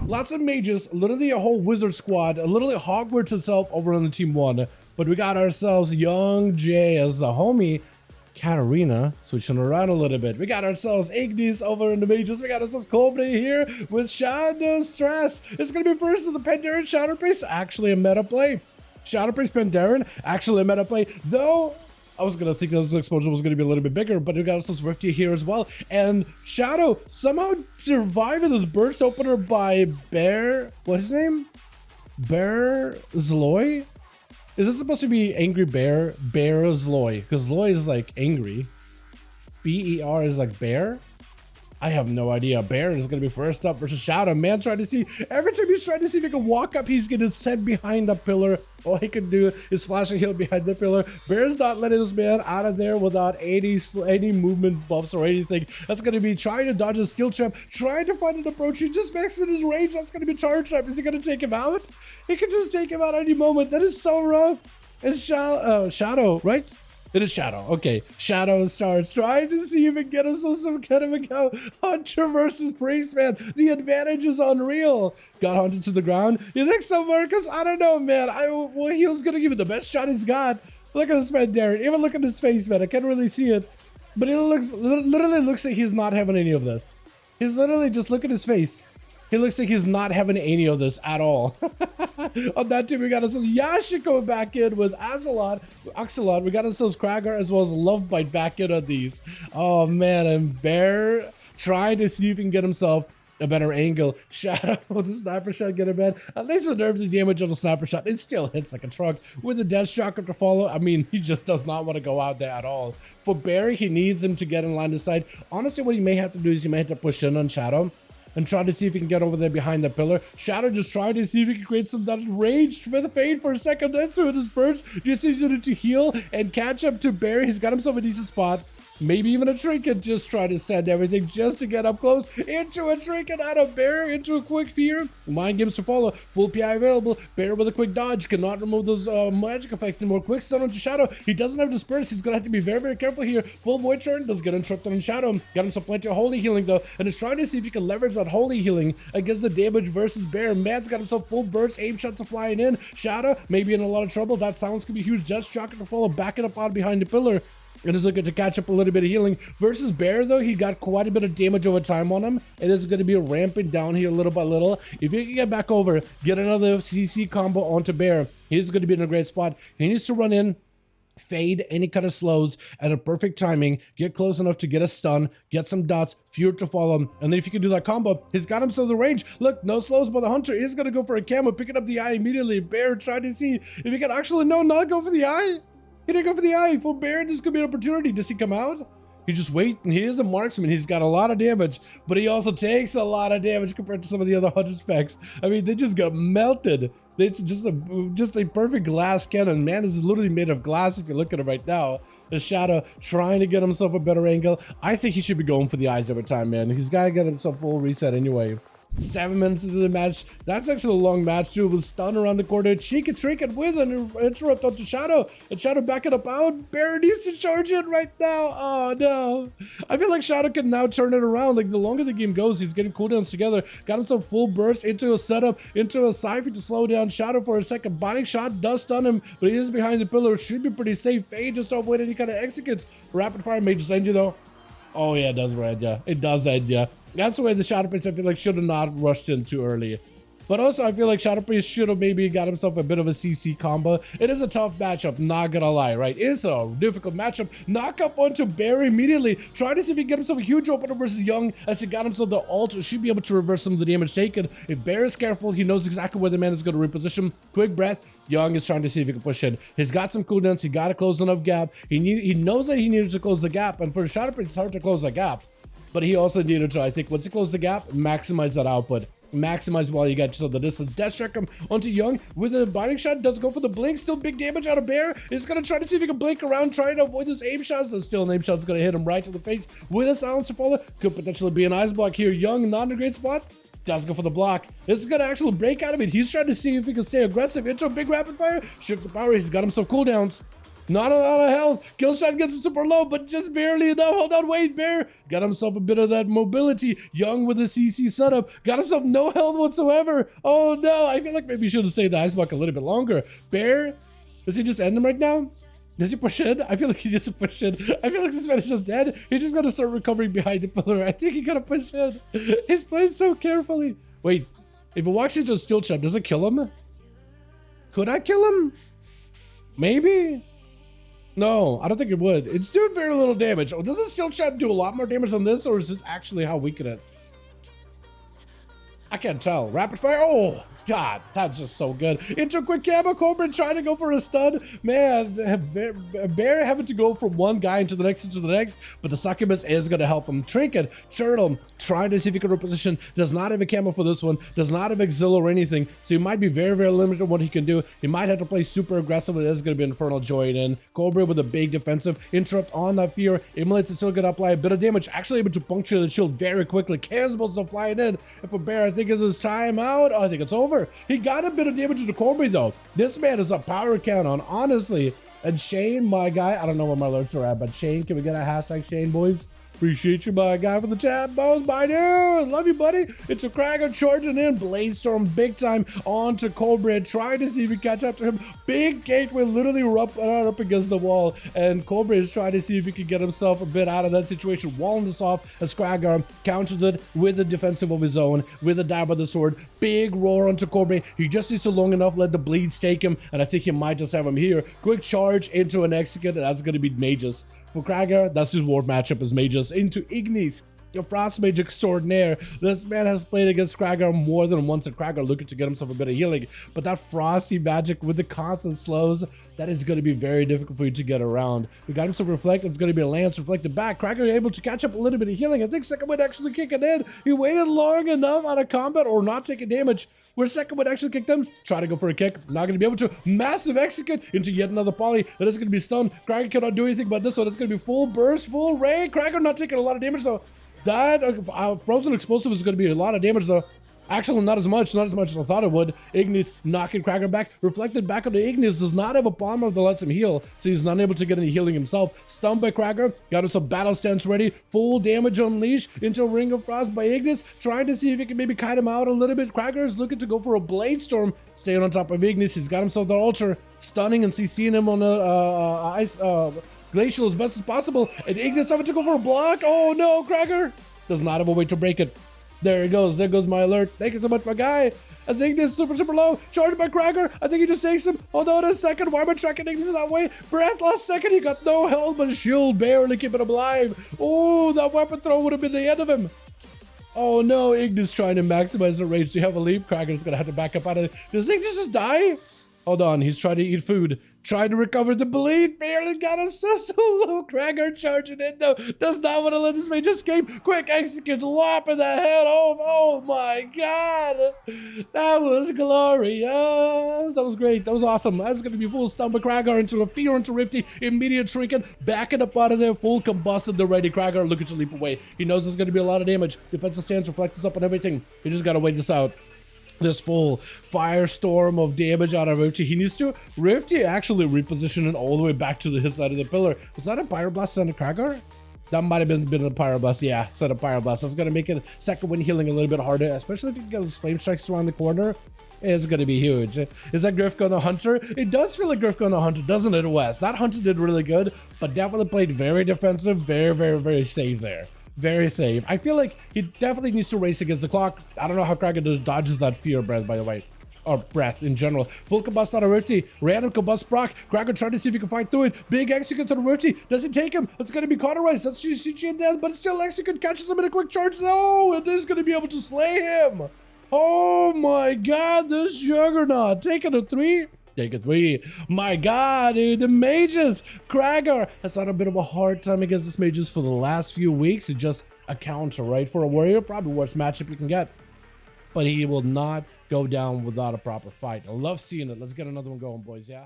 Lots of mages, literally a whole wizard squad, literally Hogwarts itself over on the team 1. But we got ourselves Young Jay as the homie, Katarina switching around a little bit. We got ourselves Ignis over in the mages. We got ourselves Cobley here with Shadow Stress. It's going to be first to the Pandaren Shadow Priest, actually a meta play. Shadow Priest Pandaren, actually a meta play, though I was going to think this exposure was going to be a little bit bigger, but we got ourselves Rifty here as well. And Shadow somehow surviving this burst opener by Bear, what's his name? Bear Zloy? Is this supposed to be Angry Bear? Bear Zloy, because Zloy is like angry. B-E-R is like bear? I have no idea. Bear is going to be first up versus Shadow. Man trying to see, every time he's trying to see if he can walk up, he's getting sent behind the pillar. All he can do is flash and heal behind the pillar. Bear's not letting this man out of there without any movement buffs or anything. That's going to be trying to dodge a skill trap, trying to find an approach. He just maxed his range. That's going to be a charge trap. Is he going to take him out? He could just take him out any moment. That is so rough. It's Shadow, right? It is Shadow. Okay, Shadow starts trying to see if he can get us some kind of a Hunter versus Priest, man. The advantage is unreal. Got hunted to the ground. You think so, Marcus? I don't know, man. Well, he was gonna give it the best shot he's got. Look at this man, Darren. Even look at his face, man. I can't really see it, but it literally looks like he's not having any of this. He's literally just look at his face. He looks like he's not having any of this at all. On that team, we got ourselves Yashiko back in with Axelot. We got ourselves Krager as well as Lovebite back in on these. Oh man, and Bear trying to see if he can get himself a better angle. Shadow with the sniper shot, get him in. At least the nerve the damage of the sniper shot. It still hits like a truck. With the death shocker to follow, I mean, he just does not want to go out there at all. For Barry, he needs him to get in line of sight. Honestly, what he may have to do is he may have to push in on Shadow and try to see if he can get over there behind the pillar. Shadow just trying to see if he can create some that rage for the fade for a second. That's with his burst. Just using it to heal and catch up to Barry. He's got himself a decent spot. Maybe even a trinket, just try to send everything just to get up close into a trinket out of Bear, into a quick fear. Mind games to follow, full PI available. Bear with a quick dodge, cannot remove those magic effects anymore. Quick stun onto Shadow. He doesn't have disperse, he's gonna have to be very, very careful here. Full void turn, does get interrupted on Shadow. Got himself plenty of holy healing though, and is trying to see if he can leverage that holy healing against the damage versus Bear. Man's got himself full burst, aim shots are flying in. Shadow maybe in a lot of trouble. That silence could be huge. Just shocking to follow, backing up on behind the pillar. And is looking to catch up a little bit of healing. Versus Bear, though, he got quite a bit of damage over time on him. It is going to be ramping down here little by little. If he can get back over, get another CC combo onto Bear, he's going to be in a great spot. He needs to run in, fade any kind of slows at a perfect timing, get close enough to get a stun, get some dots, fear to follow him, and then if you can do that combo, he's got himself the range. Look, no slows, but the Hunter is going to go for a camo, picking up the eye immediately. Bear trying to see if he can actually, no, not go for the eye. He didn't go for the eye. For Bear, this could be an opportunity. Does he come out? He just wait, and he is a marksman. He's got a lot of damage, but he also takes a lot of damage compared to some of the other Hunter specs. I mean, they just got melted. It's just a perfect glass cannon. Man, this is literally made of glass if you look at it right now. The Shadow trying to get himself a better angle. I think he should be going for the eyes every time, man. He's got to get himself full reset anyway. 7 minutes into the match. That's actually a long match too. It was stun around the corner. Cheek and trinket with an interrupt onto Shadow. And Shadow backing up out. Bear needs to charge in right now. Oh no. I feel like Shadow can now turn it around. Like the longer the game goes, he's getting cooldowns together. Got himself full burst into a setup, into a Cypher to slow down Shadow for a second. Binding shot does stun him, but he is behind the pillar. Should be pretty safe. Fade just to avoid any kind of executes. Rapid fire may just end you though. Oh yeah, it does end ya. It does end ya. That's the way the Shadow Priest, I feel like, should have not rushed in too early. But also, I feel like Shadow Priest should have maybe got himself a bit of a CC combo. It is a tough matchup, not gonna lie, right? It's a difficult matchup. Knock up onto Bear immediately. Try to see if he can get himself a huge opener versus Young, as he got himself the ult. Should be able to reverse some of the damage taken. If Bear is careful, he knows exactly where the man is going to reposition. Quick breath. Young is trying to see if he can push in. He's got some cooldowns. He got to close enough gap. He knows that he needed to close the gap, and for Shadow Priest, it's hard to close that gap. But he also needed to, I think, once he closed the gap, maximize that output. Maximize while you get so the distance. Death check him onto Young with a binding shot. Does go for the blink. Still big damage out of Bear. He's going to try to see if he can blink around, trying to avoid his aim shots. The still an aim shot's going to hit him right to the face with a silence to follow. Could potentially be an ice block here. Young, not in a great spot. Does go for the block. This is going to actually break out of it. He's trying to see if he can stay aggressive into a big rapid fire. Shift the power. He's got himself cooldowns. Not a lot of health. Kill shot gets super low, but just barely enough. Hold on, wait, Bear. Got himself a bit of that mobility. Young with the CC setup. Got himself no health whatsoever. Oh no, I feel like maybe he should have stayed the ice block a little bit longer. Bear, does he just end him right now? Does he push in? I feel like he just push in. I feel like this man is just dead. He's just gonna start recovering behind the pillar. I think he gotta push in. He's playing so carefully. Wait, if it walks into a steel trap, does it kill him? Could I kill him? Maybe. No, I don't think it would. It's doing very little damage. Oh, does the steel trap do a lot more damage than this, or is it actually how weak it is? I can't tell. Rapid fire. Oh, God, that's just so good. Into a quick camo, Cobra trying to go for a stun. Man, Bear having to go from one guy into the next, but the succubus is going to help him. Trinket, Turtle, trying to see if he can reposition. Does not have a camo for this one. Does not have Exil or anything, so he might be very, very limited on what he can do. He might have to play super aggressively. This is going to be Infernal Joy in. Cobra with a big defensive. Interrupt on that fear. Emotes is still going to apply a bit of damage. Actually able to puncture the shield very quickly. Cannonballs are flying in. And for Bear, I think it's his time out. Oh, I think it's over. He got a bit of damage to the Cobra though. This man is a power count on, honestly. And Shane, my guy, I don't know where my alerts are at, but Shane, can we get a hashtag Shane, boys? Appreciate you, my guy, for the chat, bones, my dude. Love you, buddy. It's a Krager charging in. Bladestorm big time onto Cobra, trying to see if we catch up to him. Big gateway literally up against the wall, and Cobra is trying to see if he can get himself a bit out of that situation. Walling this off as Krager counters it with a defensive of his own, with a dab of the sword. Big roar onto Cobra. He just needs to long enough, let the bleeds take him, and I think he might just have him here. Quick charge into an execute, and that's going to be Magus. For Krager, that's his war matchup as Magus into Ignis, your Frost Mage extraordinaire. This man has played against Krager more than once, and Krager looking to get himself a bit of healing. But that frosty magic with the constant slows, that is going to be very difficult for you to get around. We got himself Reflect. It's going to be a Lance reflected back. Krager able to catch up a little bit of healing. I think Second Wind actually kicking in. He waited long enough out of combat or not taking damage. Where Second Wind actually kicked him, try to go for a kick, not going to be able to. Massive execute into yet another poly. That is going to be stunned. Krager cannot do anything about this one. It's going to be full burst, full ray. Krager not taking a lot of damage though. That frozen explosive is going to be a lot of damage though. Actually, not as much as I thought it would. Ignis knocking Krager back. Reflected back onto Ignis. Does not have a bomber that lets him heal, so he's not able to get any healing himself. Stunned by Krager. Got him some battle stance ready. Full damage unleashed into a Ring of Frost by Ignis. Trying to see if he can maybe kite him out a little bit. Krager is looking to go for a Blade Storm. Staying on top of Ignis. He's got himself that altar. Stunning and CCing him on the glacial as best as possible. And Ignis having to go for a block. Oh no, Krager does not have a way to break it. There he goes. There goes my alert. Thank you so much, my guy. As Ignis super low. Charged by Krager. I think he just takes him. Hold on a second. Why am I tracking Ignis that way? Breath last second. He got no health, but his shield barely keeping him alive. Oh, that weapon throw would have been the end of him. Oh no, Ignis trying to maximize the range. Do you have a leap? Krager's gonna have to back up out of it. Does Ignis just die? Hold on, he's trying to eat food. Trying to recover the bleed. Barely got him so low. Krager charging in though. Does not want to let this mage escape. Quick execute. Lopping the head off. Oh my god. That was glorious. That was great. That was awesome. That's going to be full stun by Krager into a fear into Rifty. Immediate Trinket. Backing up out of there. Full combusted the ready. Krager looking to leap away. He knows there's going to be a lot of damage. Defensive stance reflects up on everything. He just got to wait this out. This full firestorm of damage out of Rifty. He needs to. Rifty actually repositioning all the way back to his side of the pillar. Was that a Pyroblast sent to Krager? That might have been a Pyroblast. Yeah, set a Pyroblast. That's going to make it Second Wind healing a little bit harder, especially if you get those Flame Strikes around the corner. It's going to be huge. Is that Griff going to Hunter? It does feel like Griff going to Hunter, doesn't it, Wes? That Hunter did really good, but definitely played very defensive, very, very, very safe there. Very safe. I feel like he definitely needs to race against the clock. I don't know how Krager dodges that fear breath, by the way. Or breath in general. Full combust out of Rifty. Random combust proc. Krager trying to see if he can fight through it. Big execute on Rifty. Does he take him? It's going to be cauterized. That's CG in there, but still execute catches him in a quick charge. No, it is going to be able to slay him. Oh my god, this Juggernaut. Taking a 3. Take a 3. My god, dude, the mages. Krager has had a bit of a hard time against this mages for the last few weeks. It's just a counter, right? For a warrior, probably worst matchup you can get. But he will not go down without a proper fight. I love seeing it. Let's get another one going, boys, yeah?